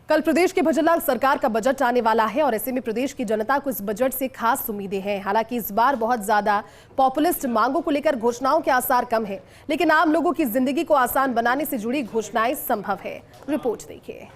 कल प्रदेश के भजनलाल सरकार का बजट आने वाला है और ऐसे में प्रदेश की जनता को इस बजट से खास उम्मीदें हैं। हालांकि इस बार बहुत ज्यादा पॉपुलिस्ट मांगों को लेकर घोषणाओं के आसार कम है, लेकिन आम लोगों की जिंदगी को आसान बनाने से जुड़ी घोषणाएं संभव है। रिपोर्ट देखिए।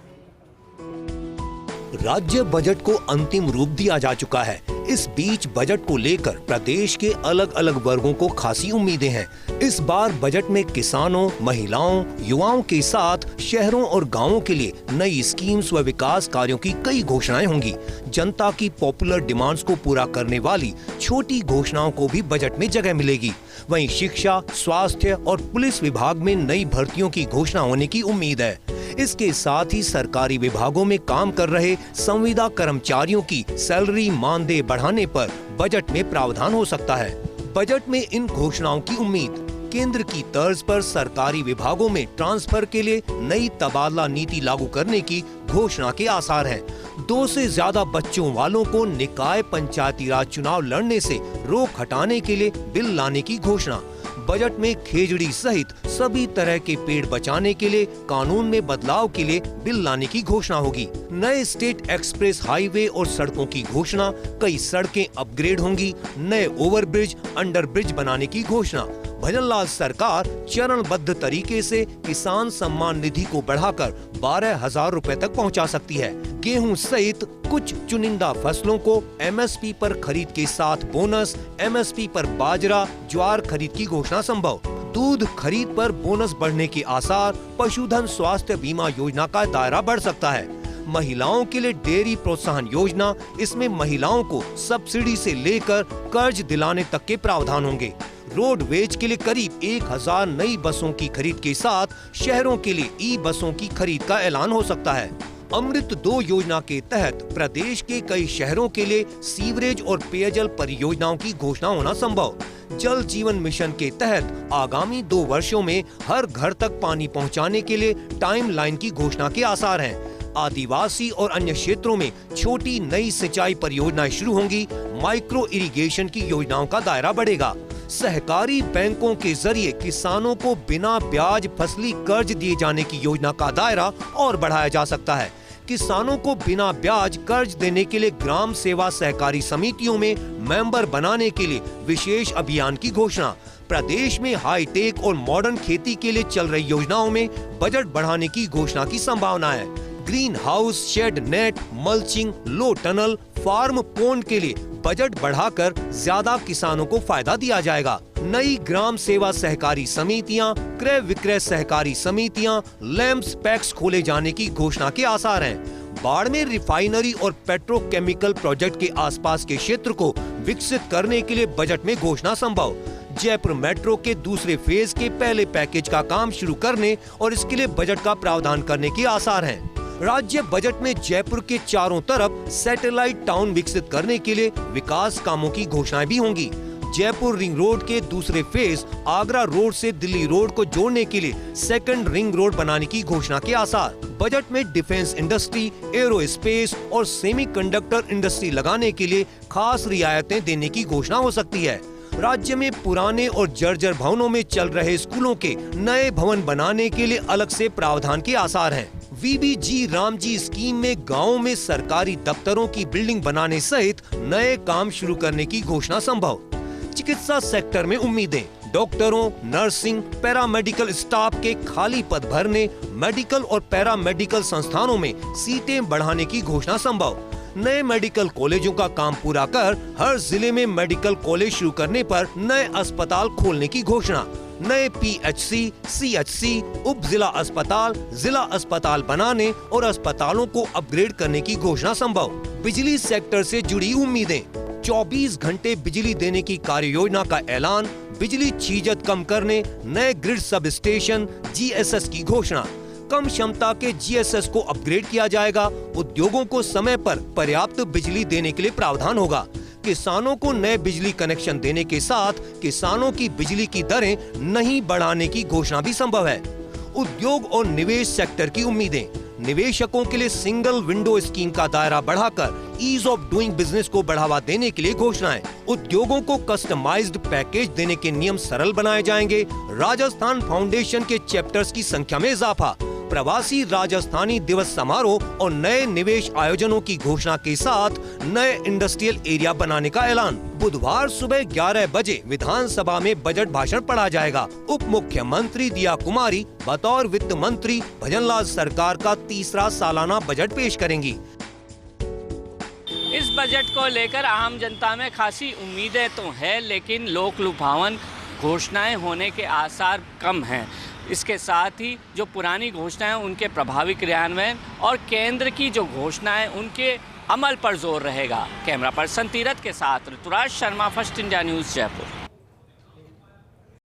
राज्य बजट को अंतिम रूप दिया जा चुका है। इस बीच बजट को लेकर प्रदेश के अलग अलग वर्गों को खासी उम्मीदें हैं। इस बार बजट में किसानों, महिलाओं, युवाओं के साथ शहरों और गांवों के लिए नई स्कीम्स व विकास कार्यों की कई घोषणाएं होंगी। जनता की पॉपुलर डिमांड्स को पूरा करने वाली छोटी घोषणाओं को भी बजट में जगह मिलेगी। वहीं शिक्षा, स्वास्थ्य और पुलिस विभाग में नई भर्तियों की घोषणा होने की उम्मीद है। इसके साथ ही सरकारी विभागों में काम कर रहे संविदा कर्मचारियों की सैलरी मानदेय बढ़ाने पर बजट में प्रावधान हो सकता है। बजट में इन घोषणाओं की उम्मीद केंद्र की तर्ज पर सरकारी विभागों में ट्रांसफर के लिए नई तबादला नीति लागू करने की घोषणा के आसार हैं। 2 से ज्यादा बच्चों वालों को निकाय पंचायती राज चुनाव लड़ने से रोक हटाने के लिए बिल लाने की घोषणा। बजट में खेजड़ी सहित सभी तरह के पेड़ बचाने के लिए कानून में बदलाव के लिए बिल लाने की घोषणा होगी। नए स्टेट एक्सप्रेस हाईवे और सड़कों की घोषणा। कई सड़कें अपग्रेड होंगी। नए ओवरब्रिज, अंडरब्रिज बनाने की घोषणा। भजनलाल सरकार चरणबद्ध तरीके से किसान सम्मान निधि को बढ़ाकर 12,000 रुपए तक पहुंचा सकती है। गेहूं सहित कुछ चुनिंदा फसलों को MSP पर खरीद के साथ बोनस, MSP पर बाजरा, ज्वार खरीद की घोषणा संभव। दूध खरीद पर बोनस बढ़ने के आसार। पशुधन स्वास्थ्य बीमा योजना का दायरा बढ़ सकता है। महिलाओं के लिए डेयरी प्रोत्साहन योजना। इसमें महिलाओं को सब्सिडी से लेकर कर्ज दिलाने तक के प्रावधान होंगे। रोडवेज के लिए करीब 1,000 नई बसों की खरीद के साथ शहरों के लिए ई-बसों की खरीद का ऐलान हो सकता है। अमृत 2 योजना के तहत प्रदेश के कई शहरों के लिए सीवरेज और पेयजल परियोजनाओं की घोषणा होना संभव। जल जीवन मिशन के तहत आगामी 2 वर्षों में हर घर तक पानी पहुंचाने के लिए टाइमलाइन की घोषणा के आसार हैं। आदिवासी और अन्य क्षेत्रों में छोटी नई सिंचाई परियोजनाएं शुरू होंगी। माइक्रो इरिगेशन की योजनाओं का दायरा बढ़ेगा। सहकारी बैंकों के जरिए किसानों को बिना ब्याज फसली कर्ज दिए जाने की योजना का दायरा और बढ़ाया जा सकता है। किसानों को बिना ब्याज कर्ज देने के लिए ग्राम सेवा सहकारी समितियों में मेंबर बनाने के लिए विशेष अभियान की घोषणा। प्रदेश में हाईटेक और मॉडर्न खेती के लिए चल रही योजनाओं में बजट बढ़ाने की घोषणा की संभावना है। Green house, shade net, mulching, low tunnel, farm pond के लिए बजट बढ़ाकर ज्यादा किसानों को फायदा दिया जाएगा। नई ग्राम सेवा सहकारी समितियां, क्रय विक्रय सहकारी समितियां, लैंप्स पैक्स खोले जाने की घोषणा के आसार हैं। बाड़मेर रिफाइनरी और पेट्रोकेमिकल प्रोजेक्ट के आसपास के क्षेत्र को विकसित करने के लिए बजट में घोषणा संभव। जयपुर मेट्रो के दूसरे फेज के पहले पैकेज का काम शुरू करने और इसके लिए बजट का प्रावधान करने के आसार हैं। राज्य बजट में जयपुर के चारों तरफ सैटेलाइट टाउन विकसित करने के लिए विकास कामों की घोषणाएं भी होंगी। जयपुर रिंग रोड के दूसरे फेज आगरा रोड से दिल्ली रोड को जोड़ने के लिए सेकंड रिंग रोड बनाने की घोषणा के आसार। बजट में डिफेंस इंडस्ट्री, एरोस्पेस और सेमीकंडक्टर इंडस्ट्री लगाने के लिए खास रियायतें देने की घोषणा हो सकती है। राज्य में पुराने और जर्जर भवनों में चल रहे स्कूलों के नए भवन बनाने के लिए अलग से प्रावधान के आसार हैं। VBG रामजी स्कीम में गांवों में सरकारी दफ्तरों की बिल्डिंग बनाने सहित नए काम शुरू करने की घोषणा संभव। चिकित्सा सेक्टर में उम्मीदें। डॉक्टरों, नर्सिंग, पैरामेडिकल स्टाफ के खाली पद भरने, मेडिकल और पैरामेडिकल संस्थानों में सीटें बढ़ाने की घोषणा संभव। नए मेडिकल कॉलेजों का काम पूरा कर हर जिले में मेडिकल कॉलेज शुरू करने पर नए अस्पताल खोलने की घोषणा। नए PHC, CHC, उप जिला अस्पताल बनाने और अस्पतालों को अपग्रेड करने की घोषणा संभव। बिजली सेक्टर से जुड़ी उम्मीदें। 24 घंटे बिजली देने की कार्य योजना का ऐलान। बिजली छीजत कम करने नए ग्रिड सब स्टेशन GSS की घोषणा। कम क्षमता के GSS को अपग्रेड किया जाएगा। उद्योगों को समय पर पर्याप्त बिजली देने के लिए प्रावधान होगा। किसानों को नए बिजली कनेक्शन देने के साथ किसानों की बिजली की दरें नहीं बढ़ाने की घोषणा भी संभव है। उद्योग और निवेश सेक्टर की उम्मीदें। निवेशकों के लिए सिंगल विंडो स्कीम का दायरा बढ़ाकर ईज ऑफ डूइंग बिजनेस को बढ़ावा देने के लिए घोषणाएं। उद्योगों को कस्टमाइज्ड पैकेज देने के नियम सरल बनाए जाएंगे। राजस्थान फाउंडेशन के चैप्टर्स की संख्या में इजाफा। प्रवासी राजस्थानी दिवस समारोह और नए निवेश आयोजनों की घोषणा के साथ नए इंडस्ट्रियल एरिया बनाने का ऐलान। बुधवार सुबह 11 बजे विधानसभा में बजट भाषण पढ़ा जाएगा। उप मुख्यमंत्री दिया कुमारी बतौर वित्त मंत्री भजनलाल सरकार का तीसरा सालाना बजट पेश करेंगी। इस बजट को लेकर आम जनता में खासी उम्मीदें तो है, लेकिन लोक लुभावन घोषणाएं होने के आसार कम हैं। इसके साथ ही जो पुरानी घोषणाएं उनके प्रभावी क्रियान्वयन और केंद्र की जो घोषणाएं उनके अमल पर जोर रहेगा। कैमरा पर्सन तीरथ के साथ Rituraj Sharma, First India News, Jaipur.